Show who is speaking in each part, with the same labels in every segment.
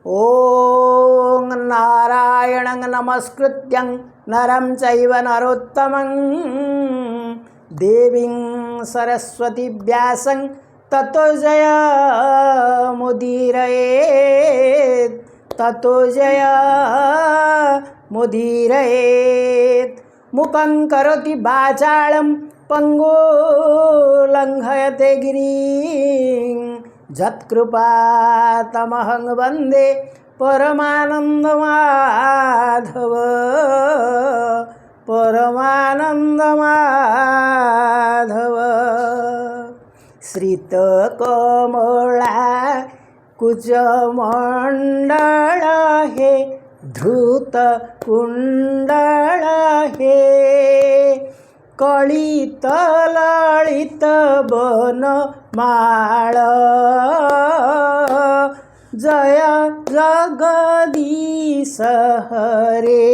Speaker 1: ॐ नारायणं नमस्कृत्यं नरं चैव नरोत्तमं देवीं सरस्वती व्यासं ततो जयमुदीरयेत् ततो जयमुदीरयेत् मुखं करोति वाचालं पङ्गुलङ्घयते गिरिं यत्कृपातमहं वन्दे परमानन्दमाधव परमानन्दमाधव श्रितकमला कुचमण्डल हे धृतकुण्डल हे कलित ललित बनमाळ जय जगदीश हरे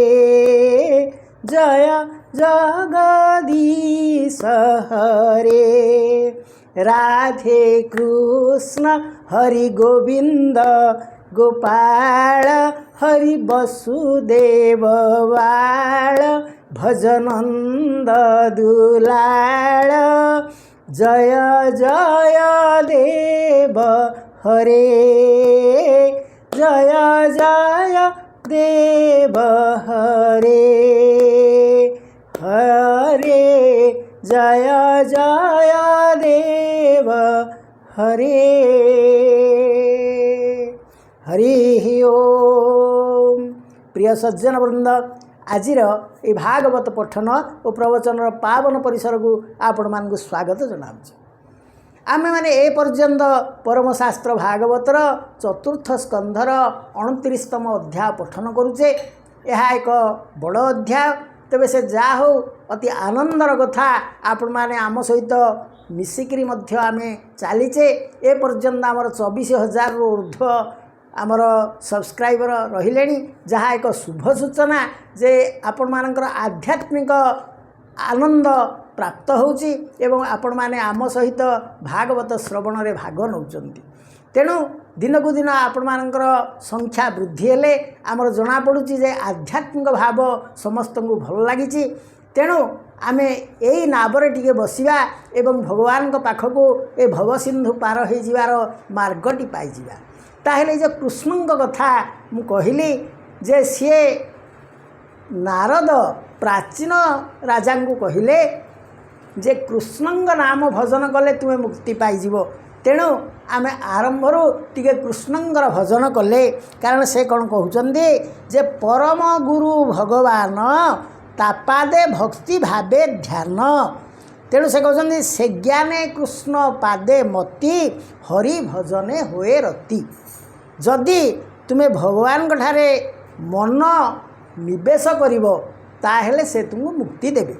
Speaker 1: जय जगदीश हरे राधे कृष्ण हरि गोविंद गोपाल हरि वसुदेव बाळ भजनंद दुलाळ जय जय देव हरे जय जय देव हरे हरे जय जय देव हरे हरि ओम। प्रिय सज्जन वृंद आजिर ये भागवत पठन और प्रवचन पावन परिसर को आपण मानक स्वागत जनाऊँ। आम मैंने ए पर्यंत परमशास्त्र भागवतर चतुर्थ स्कंधर 29तम अध्याय पठन करुचे। यह एक बड़ अध्याय तेबे से जा हो अति आनंदर कथा आपण माने आम सहित मिसिकी आम चलीचे। ए पर्यंत आमर 24,000 रु ऊर्ध्व आमर सब्सक्राइबर रहिले जहाँ एक शुभ सूचना जे आपण मानकर आध्यात्मिक आनंद प्राप्त होउची एवं आपण माने आम सहित भागवत श्रवण रे भाग नौचंती। तेणु दिन को दिन आपण मानकर संख्या वृद्धि हेले आमर जना पड़ुची जे आध्यात्मिक भाव समस्त को भल लागिची। तेणु आमे एई नाबरे टिके बसिबा एवं भगवान को पाखको ए भव सिंधु पार हो जिवार मार्गटी पाई जिबा। ताहेले जे कृष्णंक कथा मु कहिली जे सीए नारद प्राचीन राजा को कहिले जे कृष्णंक नाम भजन कले तुमे मुक्ति पाइजिवो। तेणु आमे आरंभरू टिके कृष्णंकर भजन कले कारण से कौन कहउचंदी जे परम गुरु भगवान तापादे भक्ति भावे ध्यान। तेणु से कहउचंदी से ज्ञाने कृष्ण पादे मति हरि भजने होए रति। जदि तुमे भगवान ठारे मन निवेश करिवो ताहेले से तुमको मुक्ति देबे।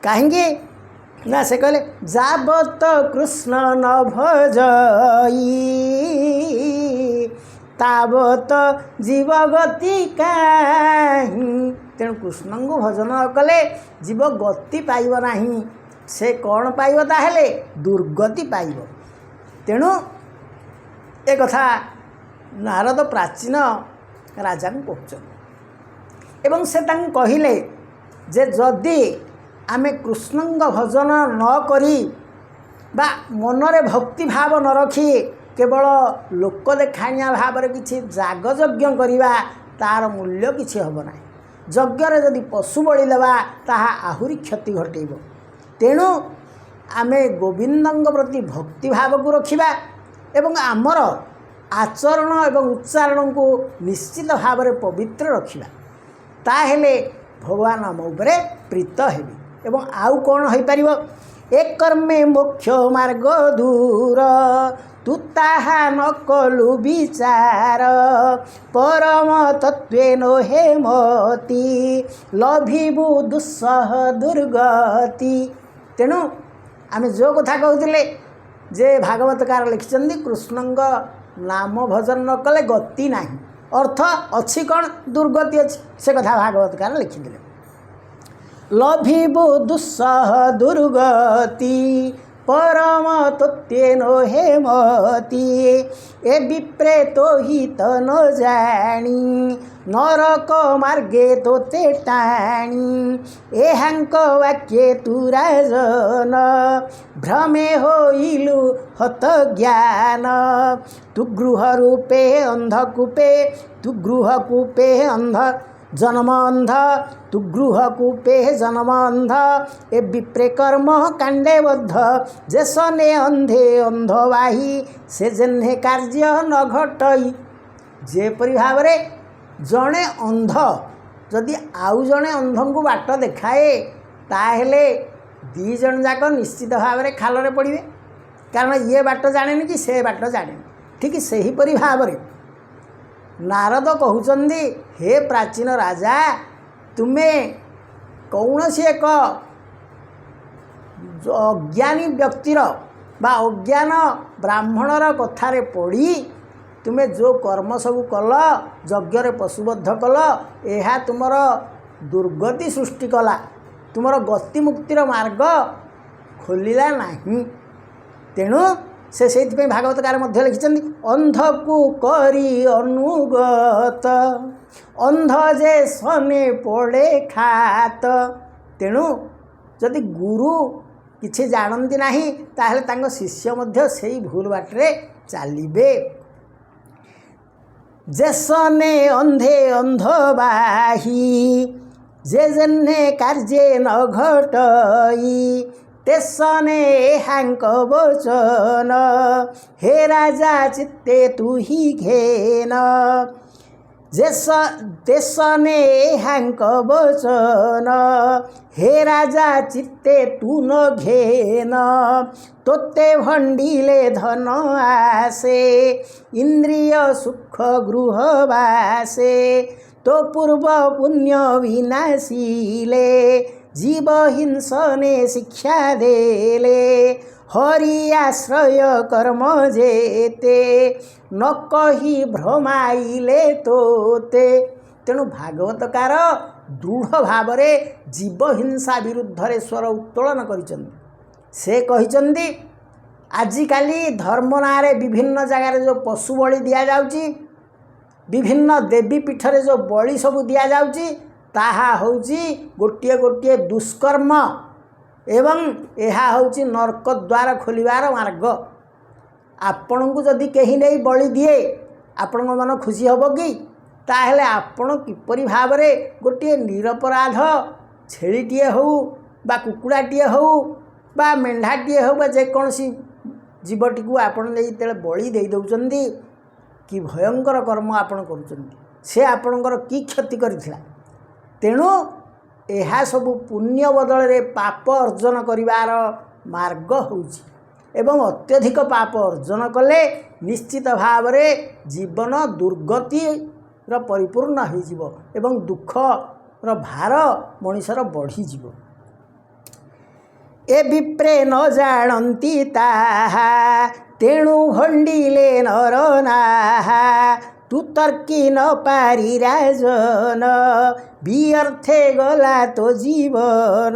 Speaker 1: काहेंगे ना से कहले जाबत कृष्ण न भजई ताबत जीव गति काहि। तेणु कृष्ण को भजन कले जीव गति पाइब नाही से कौन पाइब ताहेले दुर्गति पाइब। तेणु ए कथा नारद प्राचीन राजा को कहउछन एवं से तांग कहिले जे जदि आमे कृष्णंग भजन न करी बा मनरे भक्ति भाव न रखी केवल लोक देखाणिया भाव में किसी जागयज्ञ करवा तार मूल्य किसी हम ना। यज्ञ जदि पशु बलि देवा ताहा आहुरी क्षति घटेब। तेणु आमे गोविंदंग प्रति भक्ति भाव को रखिबा एवं आमर आचरण एवं उच्चारण को निश्चित भाव में पवित्र रखिबा ताहेले भगवान आम उपरे प्रीत हेबे। एवं आउ कौन हो पारिबो एक कर्मे मोक्ष मार्ग दूर तू ताहा न कलु विचार परम तत्वेन हे मति लभिबु दुस्सह दुर्गति। तेणु आम जो कथा कहते जे भागवतकार लिखिं कृष्णंग नाम भजन न कले गति ना अर्थ अच्छी कौन दुर्गति अच्छी से कथा भागवतकार लिखिदे लभिबु दुस्सह दुर्गति परम तोत्येन हेमती ए विप्रे तो हित न जानी नरक मार्गे तोते टाणी एहांक वाक्ये तू राजन भ्रमे होइलु हत ज्ञान तू गृह रूपे अंधकूपे तू गृह कूपे अंध जन्म अंध तू गृह कूपे जन्म अंध ए विप्रे कर्म कांडे बद्ध जेसने अंधे अंधवाही से जेन्हे कार्य न घटई जेपरि भाव में जड़े अंध जदि आउ जड़े अंध को बाट देखाए ताहेले दी जन जाक निश्चित भाव में खाल पड़े कारण ये बाट जाने कि से बाट जाने ठीक से ही परि भाव में नारद कहउचंदी हे प्राचीन राजा तुमे कौन सी एक अज्ञानी व्यक्तिर बा अज्ञान ब्राह्मणर कथारे पड़ी तुमे जो कर्म सब कल यज्ञ पशुबद्ध कल यह तुमर दुर्गति सृष्टि कला तुमर गति मुक्तिर मार्ग खोलिला नहीं तेणु से भागवतकार मध्य लिखिछन्ति अंध को करी अनुगत अंध जे सने पड़े खात तेणु जदि गुरु किछि जानती नाही ताहले तांको शिष्य मध्य सेही भूल बाटरे चालिबे जेसने अंधे अंधबाही जे जन्हे कार्ये न घटई तेसने हांक वचन हे राजा चित्ते तू ही घेन तेसने हांक वचन हे राजा चित्ते तू न घेन तोते भंडीले धन आसे इंद्रिय सुख गृह वासे तो पूर्व पुण्य विनाशीले जीव हिंसने शिक्षा देले हरि आश्रय कर्म जेते न कही भ्रमाइले तोते तेणु भागवतकार दृढ़ भाव जीव हिंसा विरुद्ध स्वर उत्तोलन करिसंती से कहिसंती आजिकाली धर्म नारे विभिन्न जगार जो पशु बलि दिया जाउची विभिन्न देवी पीठरे जो बलि सब दिया जाउची ताहा होउची गोटिए गोटिए दुष्कर्म एवं यह होउची नरक द्वार खोलिबार मार्ग आपण को जदि कहीं नहीं बलि दिए आपण मन खुशी हम कि ताहले आपण किपरि भाव में गोटे निरपराध छेड़ीटे हो बा कुकुड़ाटे हो बा मेंढाटे हो बा जेकोसी जीवटी को आपण जो बलि दे दौरान कि भयंकर कर्म आपण करुचंती से आपणकर कि क्षति करिथिला तेणु यह सब पुण्य बदल रे पाप अर्जन करिवार मार्ग होउची एवं अत्यधिक पाप अर्जन कले निश्चित भाव में जीवन दुर्गति र परिपूर्ण हो जिवो एवं दुख र भार मनुष्यर बढ़ी जिवो ए विप्रे न जानती ताहा तेणु भंडीले नर नाहा तू तर्की न पारी राजन व्यर्थे गला तो जीवन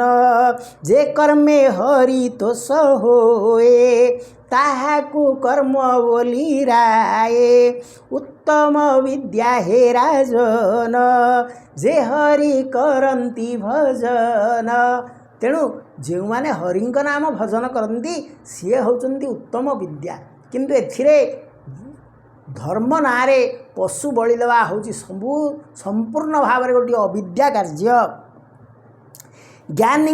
Speaker 1: जे कर्मे हरि तो सहोए ताहाकु कर्म बोली राये उत्तम विद्या हे राजन जे हरि करंती भजन तेणु जो माने हरिंक नाम भजन करती सी होचंती उत्तम विद्या किंतु एथिरे धर्म नारे पशु बलि देवा हूँ संपूर्ण भाव में गोटे अविद्या कार्य ज्ञानी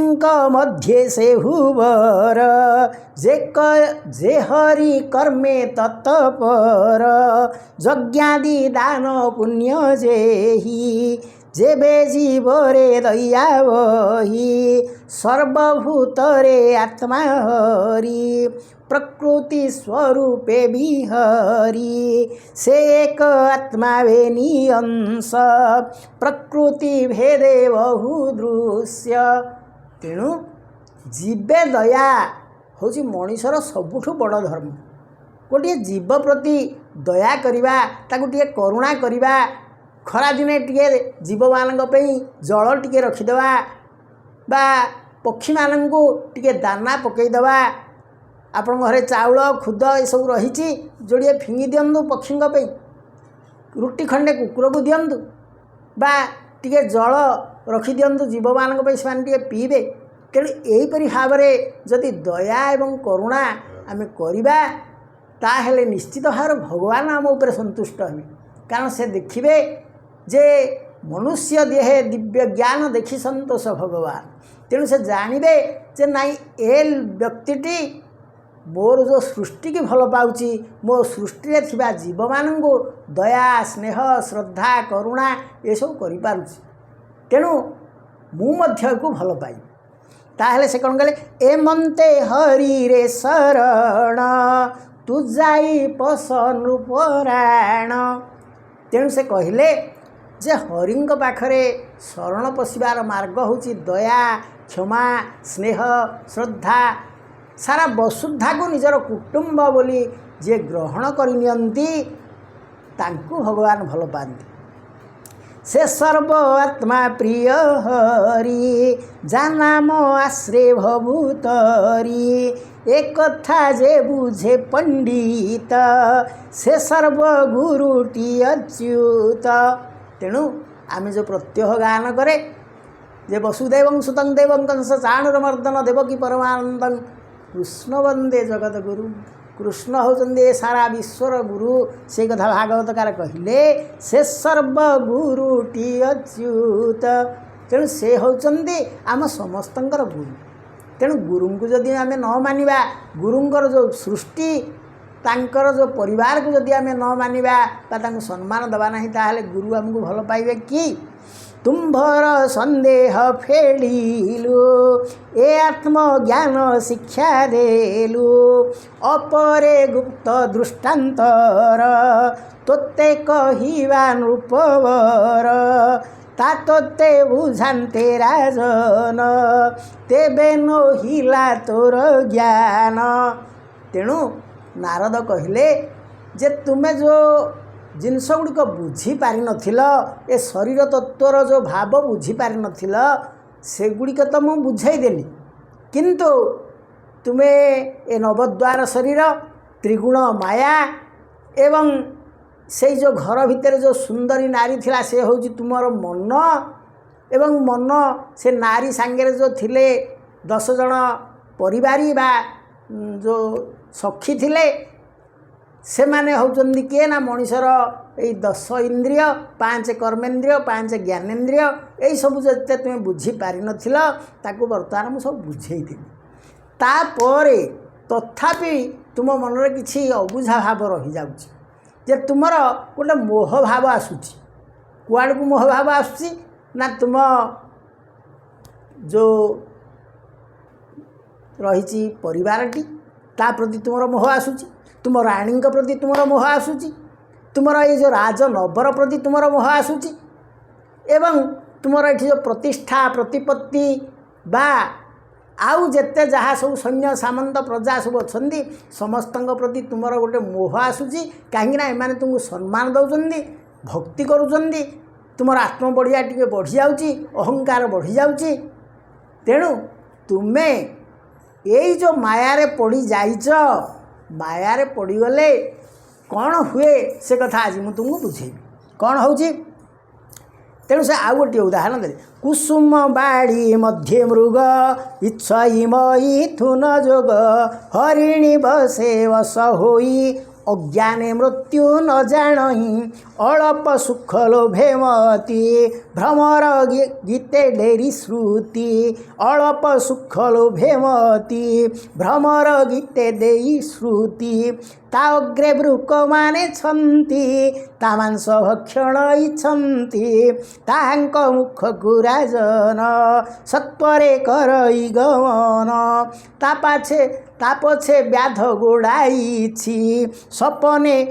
Speaker 1: मध्य से हुबर जे हरि कर्मे तत्पर यज्ञादि दान पुण्य जेहि जेबे जीवरे दया वही सर्वभूतरे आत्मा हरि प्रकृति स्वरूपे विहरि से एक आत्मा वे नियंस प्रकृति भेदे बहु दृश्य तेणु जीवे दया हूँ मनीषर सबुठु बड़ धर्म गोटे जीव प्रति दया करवा ताकू टिके करुणा करवा खरा दिने टिके जीव मानक पई जल टिके रखिदेवा बा पक्षी मानकू टिके दाना पकईदेवा आपण घरे चाउल खुद एसबू रही जोड़े फिंगी दिंतु पक्षी रुटी खंडे कुकुर को दिंतु बा टिके जल रखी दिंतु जीव मान से पीबे। तेणु यहीपरि भाव में जदि दया एवं करुणा आम करवा ताहेले निश्चित भाव भगवान आम उपर संतुष्ट हे, कारण से देखिए जे मनुष्य देहे दिव्य ज्ञान देखी संतोष भगवान। तेणु से जानवे जे नाई ए व्यक्तिटी मोर जो सृष्टि की भल पाउची, मो सृष्टि थिबा जीव मानू दया स्नेह श्रद्धा करुणा ये सब करि पारुची। तेणु मुझे को भल पाई ताहले से कौन कहले एमंते हरि रे शरण तू जाई पसनु परायण। तेणु से कहले जे हरिंग पाखरे शरण पशिबार मार्ग होची दया क्षमा स्नेह श्रद्धा। सारा वसुधा को निजर कुटुंब बोली जे ग्रहण करनियंती तांकु भगवान भल पाती। से सर्व आत्मा प्रिय हरि जानाम आश्रे भभूतरी एक कथा जे बुझे पंडित से सर्व गुरुटी अच्युत। तेणु आमे जो प्रत्यह गान करे जे वसुदेवं सुतं देवं कंस चाणूरमर्दन देवकी परमानंदं कृष्ण वंदे जगत गुरु। कृष्ण होचंदे सारा विश्वर गुरु से कथा भागवतकार कहले से सर्व गुरुटी अच्युत। तेणु से होचंदे आम समस्तंकर गुरु। तेणु गुरु को जदि आम न मानिबा गुरुंकर जो सृष्टि तांकर जो परिवार को जदि आम न मानिबा बा तांको सम्मान दबा नहीं ताहले गुरु आमको भल पाइबे कि। तुम्भर संदेह फेलिलु ए आत्मज्ञान शिक्षा देलु अपरे गुप्त दृष्टांतर तोते कहिबा नृपवर ता तोते बुझान्ते राजन तेबे नहिला तोर ज्ञान। तेणु नारद कहले जे तुमे जो जिनस गुड़िक बुझीपारि नथिल ए शरीर तत्वर जो भाव बुझीपारि नथिल सेगुड़िक तो मुझे बुझाईदेली, किंतु तुमे ए नवद्वार शरीर त्रिगुण माया एवं से जो घर भितर जो सुंदरी नारी थिला से होची तुमर मन एवं मन से नारी सांगे जो थिले 10 जन परिवारी बा जो सखी थिले से माने होचंदी किए ना मनीषर यही 10 इंद्रिय 5 कर्मेन्द्रिय 5 ज्ञानेन्द्रिय यही सब जते तुम्हें बुझी पारि नथिल ताकू बर्तमान मु सब बुझेइथि। तापरे तथापि तुम मन रे किछि अबुझा भाव रही जाउछि जे तुमर गोटे मोह भाव आसुछि। कुआड़ को मोह भाव आसुछि ना तुम जो रही परिवारटी ता प्रति तुमर मोह आसुछि, तुम राणी प्रति तुमर मोह आसुची, तुमर ये जो राजनबर प्रति तुमर मोह आसुची एवं तुमर ये जो प्रतिष्ठा प्रतिपत्ति बा आउ जेते जहाँ सब सैन्य सामंत प्रजा सब अच्छी समस्त प्रति तुमर गोटे मोह आसुची। कहीं एमाने तुमको सम्मान दौरान भक्ति करुँच तुमर आत्म बढ़िया टी बढ़ी जाऊँगी अहंकार बढ़ी जाऊँगी। तेणु तुम्हें यही जो मायारे पड़ी जाइच मायारे पड़गले कौन हुए से कथा आज मुझे तुमको बुझेबी कौन हूँ। तेणु से आउ गोटे उदाहरण दे कुसुम बाड़ी मध्य मृग इच्छई मैथुन जोग हरिणी बसे वस होई अज्ञाने मृत्यु न जानही अल्प सुख लोभे मती भ्रमर गीते डेरी श्रुति अल्प सुख लोभे मती भ्रमर गीते देई श्रुति ता अग्रे ब्रुक माने छंती ता मांस भक्षण इच्छन्ति ताहांक मुख गुराजन सत्वरे करई गमन ता पछे व्याध गोड़ाई सपने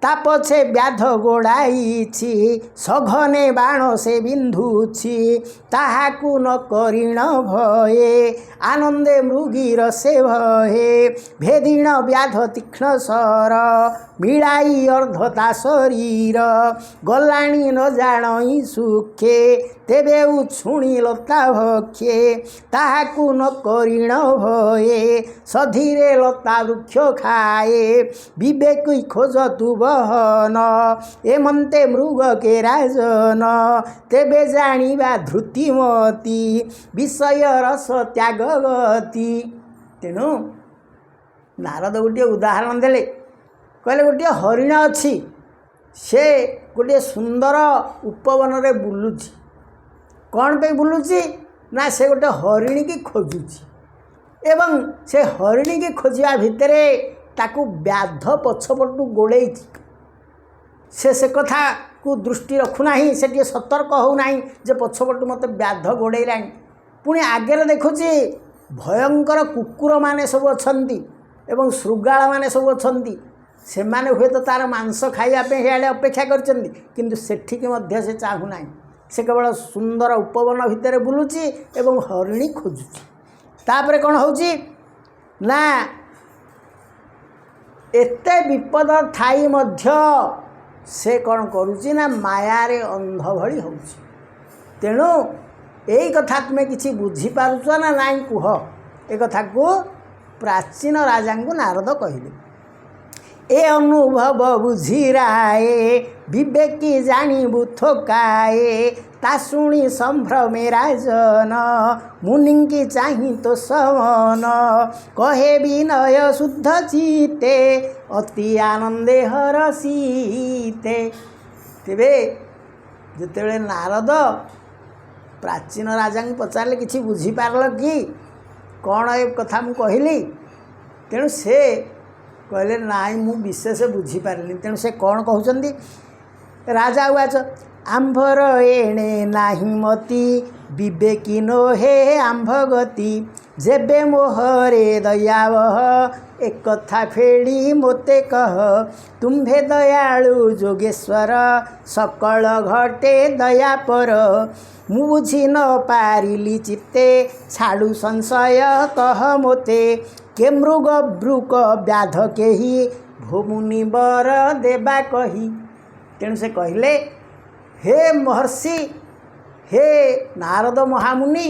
Speaker 1: ता पछे व्याध गोड़ाई सघने बाण से बिंधुछि ताहाकु न करिण भये आनंदे मृगीर से भये भेदिण व्याध तीक्ष्ण सर ମିଳାଇ ଅର୍ଦ୍ଧତା ଶରୀର ଗଲାଣି ନ ଜାଣଇ ସୁଖେ ତେବେ ଉଛୁଣି ଲତା ଭକ୍ଷେ ତାହାକୁ ନ କରିଣ ଭଏ ସଧିରେ ଲତା ବୃକ୍ଷ ଖାଏ ବିବେକ ଖୋଜ ତୁ ବହନ ଏମନ୍ତେ ମୃଗ କେ ରାଜନ ତେବେ ଜାଣିବା ଧୃତିମତି ବିଷୟ ରସ ତ୍ୟାଗ ଗତି। ତେଣୁ ନାରଦ ଗୋଟିଏ ଉଦାହରଣ ଦେଲେ, କହିଲେ ଗୋଟିଏ ହରିଣ ଅଛି, ସେ ଗୋଟିଏ ସୁନ୍ଦର ଉପବନରେ ବୁଲୁଛି। କ'ଣ ପାଇଁ ବୁଲୁଛି ନା ସେ ଗୋଟେ ହରିଣୀକି ଖୋଜୁଛି ଏବଂ ସେ ହରିଣୀକି ଖୋଜିବା ଭିତରେ ତାକୁ ବ୍ୟାଧ ପଛପଟୁ ଗୋଡ଼େଇଛି। ସେ କଥାକୁ ଦୃଷ୍ଟି ରଖୁନାହିଁ, ସେ ଟିକେ ସତର୍କ ହେଉନାହିଁ ଯେ ପଛପଟୁ ମୋତେ ବ୍ୟାଧ ଗୋଡ଼େଇଲାଣି। ପୁଣି ଆଗରେ ଦେଖୁଛି ଭୟଙ୍କର କୁକୁରମାନେ ସବୁ ଅଛନ୍ତି ଏବଂ ଶୃଗାଳମାନେ ସବୁ ଅଛନ୍ତି। ସେମାନେ ହୁଏତ ତା'ର ମାଂସ ଖାଇବା ପାଇଁ ସିଆଡ଼େ ଅପେକ୍ଷା କରିଛନ୍ତି, କିନ୍ତୁ ସେଠିକି ମଧ୍ୟ ସେ ଚାହୁଁନାହିଁ। ସେ କେବଳ ସୁନ୍ଦର ଉପବନ ଭିତରେ ବୁଲୁଛି ଏବଂ ହରିଣୀ ଖୋଜୁଛି। ତାପରେ କ'ଣ ହେଉଛି ନା ଏତେ ବିପଦ ଥାଇ ମଧ୍ୟ ସେ କ'ଣ କରୁଛି ନା ମାୟାରେ ଅନ୍ଧ ଭଳି ହେଉଛି। ତେଣୁ ଏଇ କଥା ତୁମେ କିଛି ବୁଝିପାରୁଛ ନା ନାଇଁ କୁହ। ଏ କଥାକୁ ପ୍ରାଚୀନ ରାଜାଙ୍କୁ ନାରଦ କହିଲେ। ଏ ଅନୁଭବ ବୁଝିରାଏ ବିବେକୀ ଜାଣିବୁ ଥୋକାଏ ତା ଶୁଣି ସମ୍ଭ୍ରମେ ରାଜନ ମୁନିଙ୍କି ଚାହିଁ ତ ସମନ କହେ ବିନୟ ଶୁଦ୍ଧ ଚିତେ ଅତି ଆନନ୍ଦେ ହରସିତେ। ତେବେ ଯେତେବେଳେ ନାରଦ ପ୍ରାଚୀନ ରାଜାଙ୍କୁ ପଚାରିଲେ କିଛି ବୁଝିପାରିଲ କି, କ'ଣ ଏ କଥା ମୁଁ କହିଲି? ତେଣୁ ସେ କହିଲେ ନାଇଁ ମୁଁ ବିଶେଷ ବୁଝିପାରିଲି। ତେଣୁ ସେ କ'ଣ କହୁଛନ୍ତି? ରାଜା ଉବାଚ ଆମ୍ଭର ଏଣେ ନାହିଁ ମତି ବିବେକୀ ନୋହେ ଆମ୍ଭ ଗତି ଯେବେ ମୋହରେ ଦୟାବହ ଏକଥା ଫେଡ଼ି ମୋତେ କହ ତୁମ୍ଭେ ଦୟାଳୁ ଯୋଗେଶ୍ୱର ସକଳ ଘଟେ ଦୟାପର ମୁଁ ବୁଝି ନ ପାରିଲି ଚିତ୍ତେ ଛାଡ଼ୁ ସଂଶୟ କହ ମୋତେ କେ ମୃଗ ବୃକ ବ୍ୟାଧ କେହି ଭୂମୁନି ବର ଦେବା କହି। ତେଣୁ ସେ କହିଲେ ହେ ମହର୍ଷି, ହେ ନାରଦ ମହାମୁନି,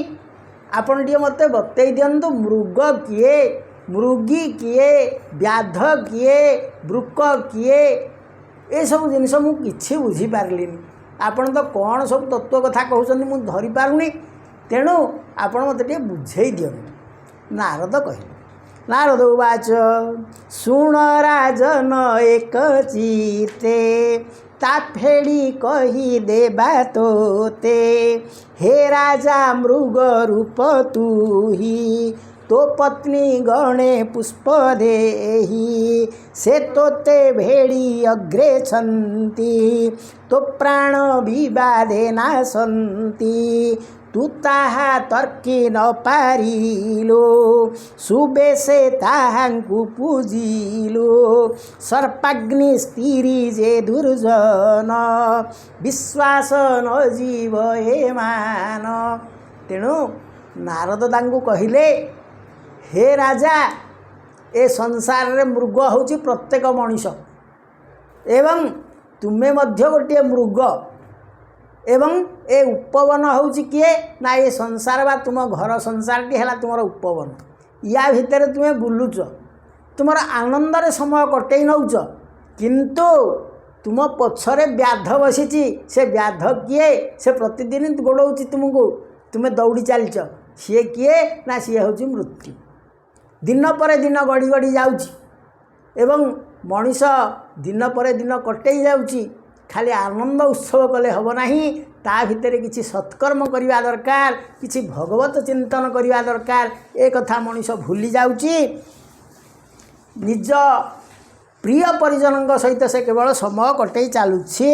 Speaker 1: ଆପଣ ଟିକେ ମୋତେ ବତେଇ ଦିଅନ୍ତୁ ମୃଗ କିଏ, ମୃଗୀ କିଏ, ବ୍ୟାଧ କିଏ, ବୃକ କିଏ? ଏସବୁ ଜିନିଷ ମୁଁ କିଛି ବୁଝିପାରିଲିନି। ଆପଣ ତ କ'ଣ ସବୁ ତତ୍ତ୍ୱ କଥା କହୁଛନ୍ତି ମୁଁ ଧରିପାରୁନି। ତେଣୁ ଆପଣ ମୋତେ ଟିକେ ବୁଝେଇ ଦିଅନ୍ତୁ। ନାରଦ କହିଲେ। ନାରଦ ଉବାଚ ଶୁଣ ରାଜନ ଏକ ଚିତେ ତା ଫେଡ଼ି କହି ଦେବା ତୋତେ ହେ ରାଜା ମୃଗ ରୂପ ତୁହି ତୋ ପତ୍ନୀ ଗଣେ ପୁଷ୍ପ ଦେହି ସେ ତୋତେ ଭେଡ଼ି ଅଗ୍ରେଛନ୍ତି ତୋ ପ୍ରାଣ ବିବାଦେ ନାଶନ୍ତି ତୁ ତାହା ତର୍କି ନ ପାରିଲୁ ସୁବେଶେ ତାହାଙ୍କୁ ପୂଜିଲୁ ସର୍ପାଗ୍ନି ସ୍ତ୍ରୀ ଯେ ଦୁର୍ଜନ ବିଶ୍ୱାସ ନ ଜୀବ ଏ ମାନ। ତେଣୁ ନାରଦ ତାଙ୍କୁ କହିଲେ ହେ ରାଜା, ଏ ସଂସାରରେ ମୃଗ ହେଉଛି ପ୍ରତ୍ୟେକ ମଣିଷ ଏବଂ ତୁମେ ମଧ୍ୟ ଗୋଟିଏ ମୃଗ ଏବଂ ଏ ଉପବନ ହେଉଛି କିଏ ନା ଏ ସଂସାର ବା ତୁମ ଘର ସଂସାରଟି ହେଲା ତୁମର ଉପବନ। ୟା ଭିତରେ ତୁମେ ବୁଲୁଛ, ତୁମର ଆନନ୍ଦରେ ସମୟ କଟେଇ ନେଉଛ, କିନ୍ତୁ ତୁମ ପଛରେ ବ୍ୟାଧ ବସିଛି। ସେ ବ୍ୟାଧ କିଏ? ସେ ପ୍ରତିଦିନ ଗୋଡ଼ଉଛି ତୁମକୁ, ତୁମେ ଦୌଡ଼ି ଚାଲିଛ। ସିଏ କିଏ ନା ସିଏ ହେଉଛି ମୃତ୍ୟୁ। ଦିନ ପରେ ଦିନ ଗଡ଼ି ଗଡ଼ି ଯାଉଛି ଏବଂ ମଣିଷ ଦିନ ପରେ ଦିନ କଟେଇ ଯାଉଛି। ଖାଲି ଆନନ୍ଦ ଉତ୍ସବ କଲେ ହେବ ନାହିଁ, ତା ଭିତରେ କିଛି ସତ୍କର୍ମ କରିବା ଦରକାର, କିଛି ଭଗବତ ଚିନ୍ତନ କରିବା ଦରକାର। ଏ କଥା ମଣିଷ ଭୁଲି ଯାଉଛି। ନିଜ ପ୍ରିୟ ପରିଜନଙ୍କ ସହିତ ସେ କେବଳ ସମୟ କଟେଇ ଚାଲୁଛି।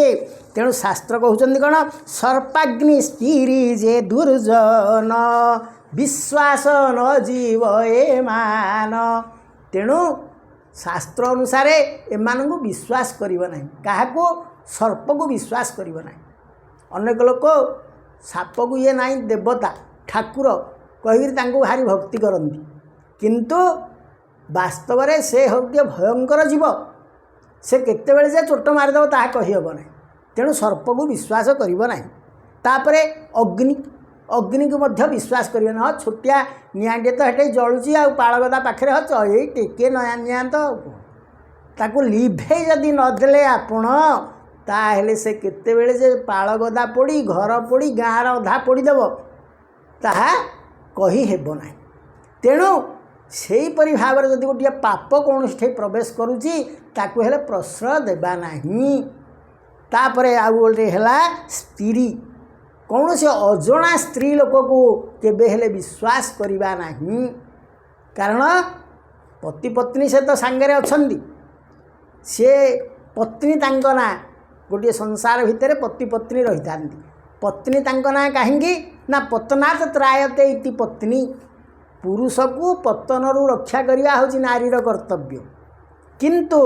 Speaker 1: ତେଣୁ ଶାସ୍ତ୍ର କହୁଛନ୍ତି କ'ଣ? ସର୍ପାଗ୍ନି ସ୍ତ୍ରୀ ଯେ ଦୁର୍ଜନ ବିଶ୍ୱାସ ନ ଜୀବ ଏ ମାନ। ତେଣୁ ଶାସ୍ତ୍ର ଅନୁସାରେ ଏମାନଙ୍କୁ ବିଶ୍ୱାସ କରିବ ନାହିଁ। କାହାକୁ? ସର୍ପକୁ ବିଶ୍ୱାସ କରିବ ନାହିଁ। ଅନେକ ଲୋକ ସାପକୁ ଇଏ ନାହିଁ ଦେବତା ଠାକୁର କହିକିରି ତାଙ୍କୁ ଭାରି ଭକ୍ତି କରନ୍ତି, କିନ୍ତୁ ବାସ୍ତବରେ ସେ ଗୋଟିଏ ଭୟଙ୍କର ଜୀବ। से केतेबेले जे चोट मारिदेव ताहा कहीहब ना। तेणु सर्प को विश्वास करिब नाही। तापरे अग्नि अग्नि को मध्य विश्वास करिबे ना। छोटिया निआंटे तो हेटे जळुची आ पाळगदा पाखरे हच ए टिके नया निआं तो ताकू लिभे जदि नदेले आपण ताहेले से केतेबेले जे पाळगदा पोड़ी घर पोड़ी गाँर अधा पोड़ीदेव ताहा कही हेब नाही। तेणु सेहीपरि भाव में जदि गोटे पाप कौन प्रवेश करुच्ची ताकू हेले प्रश्रय देबा नाही। तापरे आउ गोटे हैला स्त्री कौन से अजणा स्त्री लोक को केबे हेले विश्वास करिबा नाही। कारण पति पत्नी से तो सांगरे अछंदी से पत्नी तांको ना गोटे संसार भितर पति पत्नी रही था। पत्नी तांको ना कहीं ना पतनाथ त्रायते इति पत्नी पुरुष को पतनरू रक्षा करवा हूँ नारीर कर्तव्य। किंतु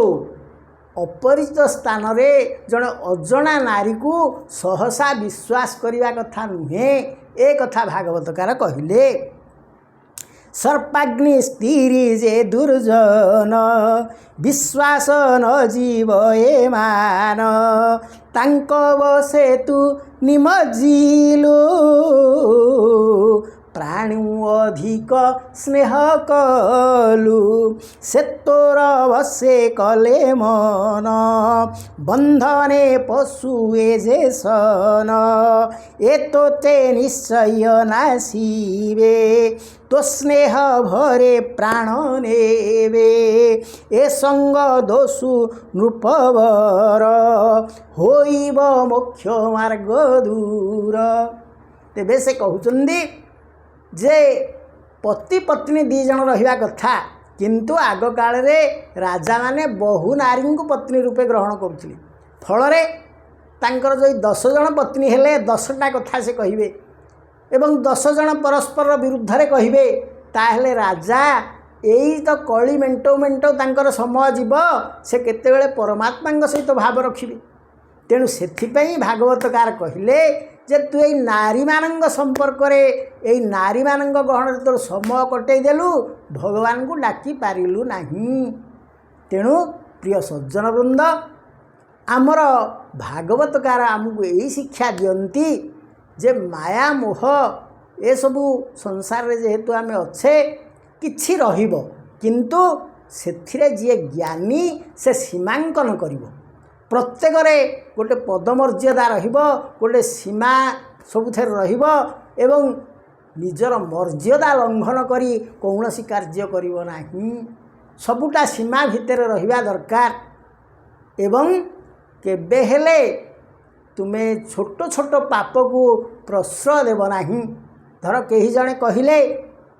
Speaker 1: अपरिचित स्थान रे जड़े अजणा नारी को सहसा विश्वास करने कथा नुहे। ए कथा भागवतकार कहले सर्पाग्नि स्त्री जे दुर्जन विश्वास न जीव ए मान तांक बसे तू निमजिलु प्राणु अधिक स्नेह कलु से तोर बसे कले मन बंधने पशुए जे सन ए तो ते निश्चय नासिबे तो स्नेह भरे प्राण नेबे ए संग दोषु नृपवर होइब मोक्ष मार्ग दूर। तेबे से कहउचंदी जे पति पत्नी दी जन रहिबा कथा किंतु आग काल रे राजा माने बहु नारी को पत्नी रूपे ग्रहण करुथिले। फलरे तांकर जो 10 जन पत्नी हेले 10टा कथा से कहिबे एवं 10 जन परस्पर विरुद्ध रे कहिबे ताहेले राजा एई तो कली मेंटो मेंटो तांकर समय जीव से केतेबेले परमात्मा सहित भाव रखिबे। तेणु सेथिपई भागवतकार कहिले जे तू ये नारी मानंग संपर्क रे ये नारी मानंग गहन तोर समय कटई देलु भगवान को डाकी पारिलु नाही। तेणु प्रिय सज्जन वृंद आमर भागवतकार आमको यही शिक्षा दियंती जे माया मोह ए सबू संसार रे जेहेतु आमे अच्छे किछि रहिबो किंतु सेथिरे जे ज्ञानी से सीमांकन करिवो। प्रत्येक रे गोटे पदमर्यादा रहिबो गोटे सीमा सबुथेर रहिबो एवं निजर मर्यादा लंघन करी कौनसी कार्य करिवो नाही। सबुटा सीमा भितर रहिबा दरकार एवं केबे हेले तुमे छोट छोट पाप को प्रश्रय देव नाही। धर कहीं जड़े कहले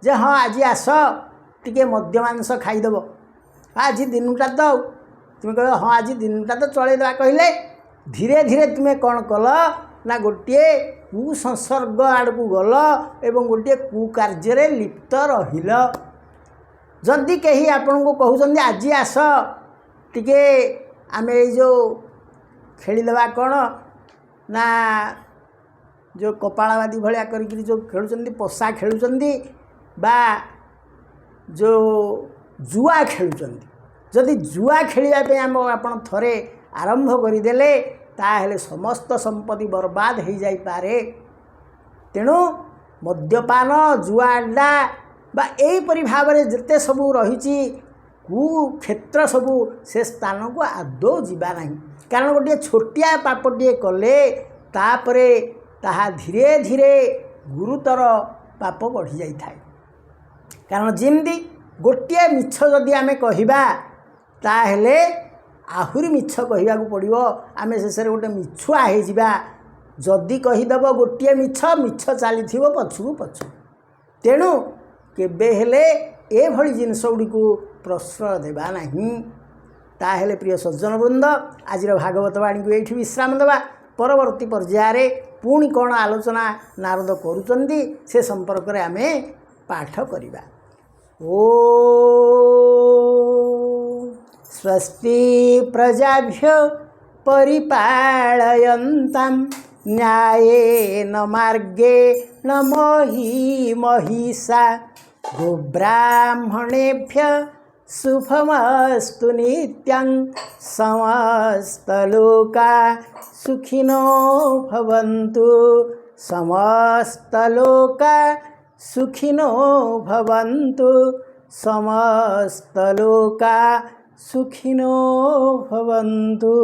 Speaker 1: जे हाँ आज आस टिके मद्य मांस खाईदेव आज दिनटा तो तुम कह हाँ आज दिनटा तो चलैदेवा कहले धीरे धीरे तुम्हें कौन कल ना गोटे कुसंसर्ग आड़क गल एवं गोटे कुकार्य लिप्त रहिल। जदि कहीं आपण को कहते आज आस टिके आम जो खेलीदेवा कौन ना जो कपालवादी भाया करी जो खेलुंट पशा खेलुंट बा जो जुआ खेलुंट जदि जुआ खेलवाई आम आपण थरे आरंभ करदेले ताहेले समस्त संपत्ति बर्बाद हो जाइपारे। तेणु मद्यपान जुआ अड्डा बा एहीपरि भाव में जिते सबू रही कुक्षेत्र सबू से स्थान को आदौ जीवा नहीं। कारण गोटे छोटिया पापटे कले तापरे ताहा धीरे धीरे गुरुतर पाप बढ़ी जाई थाए। कारण जिमदी गोटे मिछ जदि आमे कहिबा ताहेले आहुरी मिछ कहवाक पड़ो। आम शेष गोटे मिछुआ हो जावा जदि कहीदेव गोटे मिछ मिछ चली पछू पछु। तेणु केबे हेले ए भली जिनस गुड़ी को प्रश्रय देवा नहीं। ताहेले प्रिय सज्जन वृंद आज भागवत वाणी को ये विश्राम देवा। परवर्ती पर्यायर पुणी कौन आलोचना नारद करुचंदी से संपर्क में आमे पाठ करिबा। ओ स्वस्ति प्रजाभ्य परिपालयन्तां न्यायेन मार्गेण मही महिषा गोब्राह्मणेभ्य शुभमस्तु नित्यं समस्तलोका सुखिनो भवन्तु समस्तलोका सुखिनो भवन्तु समस्तलोका सुखिनो भवन्तु।